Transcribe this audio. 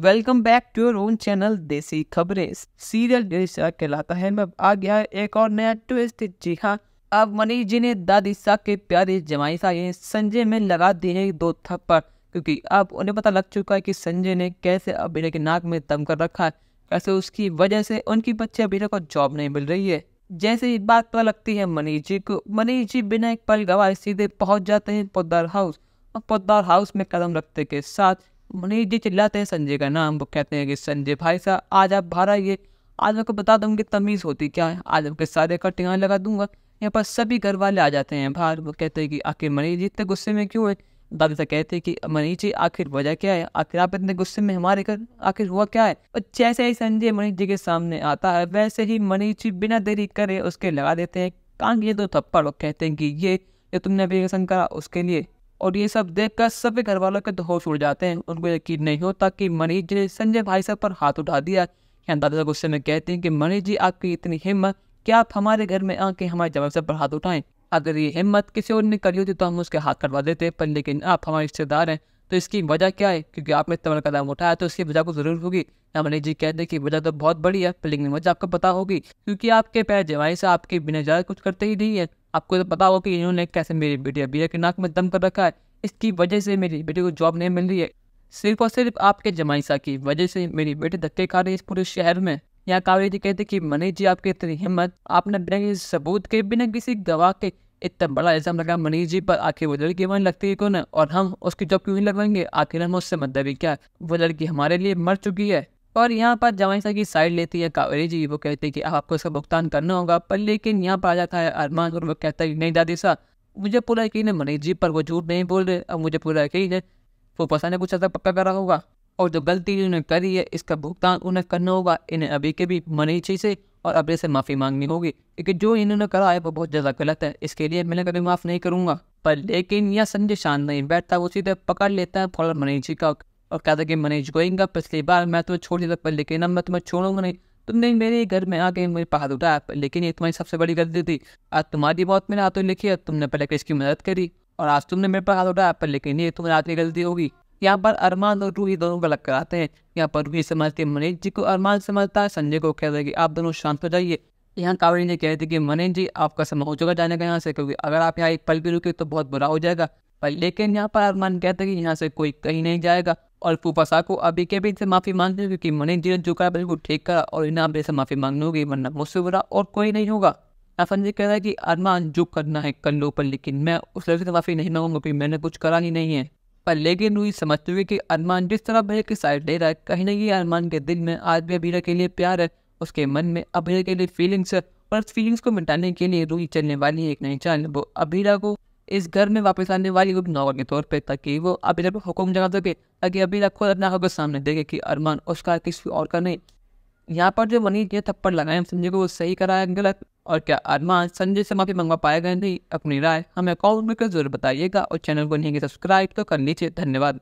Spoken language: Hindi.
Welcome back to your own channel Desi Khabren. Serial जैसा कहलाता है मैं आ गया है एक और नया ट्विस्ट। जी हाँ, अब मनीष जी ने दादी सा के प्यारे जमाई सा ये संजय में लगा दिए हैं 2 थप्पड़, क्योंकि अब उन्हें पता लग चुका है कि संजय ने कैसे अभिनय के नाक में दम कर रखा है, कैसे उसकी वजह से उनकी बच्चे अभिनय को जॉब नहीं मिल रही है। जैसे ही बात पता लगती है मनीष जी को, मनीष जी बिना एक पल गवाए सीधे पहुंच जाते हैं पोद्दार हाउस। और पोद्दार हाउस में कदम रखते के साथ मनीष जी चिल्लाते हैं संजय का नाम। वो कहते हैं कि संजय भाई साहब आज आप बाहर आइए, आज आपको बता दूंगी तमीज़ होती क्या है, आज आपके सारे कटिंग लगा दूंगा। यहाँ पर सभी घर वाले आ जाते हैं बाहर। वो कहते हैं कि आखिर मनीष जी इतने गुस्से में क्यों है। दादी से कहते हैं कि मनीष जी आखिर वजह क्या है, आखिर आप इतने गुस्से में हमारे घर आखिर हुआ क्या है। और जैसे ही संजय मनीष जी के सामने आता है वैसे ही मनीष जी बिना देरी करे उसके लगा देते हैं कान के 2 थप्पड़। और कहते हैं कि ये तुमने अभी करा उसके लिए। और ये सब देखकर सभी घर वालों के तो होश उड़ जाते हैं। उनको यकीन नहीं होता कि मनीष जी ने संजय भाई साहब पर हाथ उठा दिया। यहाँ दादा गुस्से में कहते हैं कि मनीष जी आपकी इतनी हिम्मत कि आप हमारे घर में आके हमारे जवाब साहब पर हाथ उठाएं। अगर ये हिम्मत किसी और ने करी होती तो हम उसके हाथ कटवा देते, पर लेकिन आप हमारे रिश्तेदार हैं तो इसकी वजह क्या है, क्योंकि आपने इतना बड़ा कदम उठाया तो इसकी वजह को जरूर होगी। मनीष जी कहते हैं कि वजह तो बहुत बड़ी है, पर लेकिन वजह आपको पता होगी क्योंकि आपके पैर जवाई से आपके बिना ज़्यादा कुछ करते ही नहीं है। आपको तो पता होगा कि इन्होंने कैसे मेरी बेटी अभी के नाक में दम कर रखा है। इसकी वजह से मेरी बेटी को जॉब नहीं मिल रही है। सिर्फ और सिर्फ आपके जमाई सा की वजह से मेरी बेटी धक्के खा रही है इस पूरे शहर में। यहाँ कावेरी जी कहते कि मनीष जी आपकी इतनी हिम्मत, आपने बिना किसी सबूत के बिना किसी गवाह के इतना बड़ा इल्जाम लगा मनीष जी पर। आखिर वो लड़की वहीं लगती है कौन है और हम उसकी जॉब क्यों नहीं लगवाएंगे, आखिर हम उससे मतलब ही क्या है, वो लड़की हमारे लिए मर चुकी है। और यहाँ पर जमाई सा की साइड लेती है कावेरी जी। वो कहते हैं कि आपको इसका भुगतान करना होगा, पर लेकिन यहाँ पर आ जाता है अरमान और वो कहता है नहीं दादी सा मुझे पूरा यकीन है मनीष जी पर वो झूठ नहीं बोल रहे। अब मुझे पूरा यकीन है वो पसा ने कुछ ऐसा पक्का करा होगा और जो गलती इन्होंने करी है इसका भुगतान उन्हें करना होगा। इन्हें अभी के भी मनीष जी से और अभी से माफ़ी मांगनी होगी, क्योंकि जो इन्होंने करा है वो बहुत ज़्यादा गलत है। इसके लिए मैंने कभी माफ़ नहीं करूँगा। पर लेकिन यह संजय शांत नहीं बैठता, वो सीधे पकड़ लेता है फौरन मनीष जी का और कहता है कि मनीष गोइंगा पिछली बार मैं तुम्हें छोड़ दिया, पर लेकिन अब मैं तुम्हें छोड़ूंगा नहीं। तुमने मेरे घर में आके मेरे पर हाथ उठाया, लेकिन ये तुम्हारी सबसे बड़ी गलती थी। आज तुम्हारी मौत मेरे हाथों लिखी है, तुमने पहले किसकी मदद करी और आज तुमने मेरे पर हाथ उठाया, पर लेकिन ये तुम्हारी आखिरी गलती होगी। यहाँ पर अरमान और रूही दोनों गलत कराते हैं। यहाँ पर रूही समझती है मनीष जी को, अरमान समझता है संजय को। कहता है कि आप दोनों शांत हो जाइए। यहाँ कावेरी ने कहती कि मनीष जी आपका समय हो चुका जाने का यहाँ से, क्योंकि अगर आप यहाँ एक पल भी रुके तो बहुत बुरा हो जाएगा। पर लेकिन यहाँ पर अरमान कहता है कि यहाँ से कोई कहीं नहीं जाएगा और फूफासा को अभी के भी से माफ़ी मांगनी होगी, क्योंकि मनीष जी ने जो करा बिल्कुल ठीक करा और इन्हें अभी से माफ़ी मांगनी होगी, वरना मुझसे बुरा और कोई नहीं होगा। संजय कह रहा है कि अरमान जो करना है कर लो, पर लेकिन मैं उस लड़के से माफ़ी नहीं मांगूंगा क्योंकि मैंने कुछ करा ही नहीं है। पर लेकिन रूही समझते हुए कि अरमान जिस तरह अभय की साइड ले रहा है, कहीं ना कहीं अरमान के दिल में आज भी अभीरा के लिए प्यार है, उसके मन में अभीरा के लिए फीलिंग्स है। और उस फीलिंग्स को मिटाने के लिए रूही चलने वाली है एक नई चाल। वो अभीरा को इस घर में वापस आने वाली वो नौकर के तौर पे, ताकि वो अभीरा पर हुक्म जमा सके, ताकि अभीरा खुद अपना हक सामने देखे कि अरमान उसका किसी और का नहीं। यहाँ पर जो मनीष ने थप्पड़ लगाए संजय को वो सही कराया गलत, और क्या अरमान संजय से माफ़ी मंगवा पाएगा नहीं, अपनी राय हमें कमेंट में जरूर बताइएगा और चैनल को नहीं सब्सक्राइब तो कर लीजिए। धन्यवाद।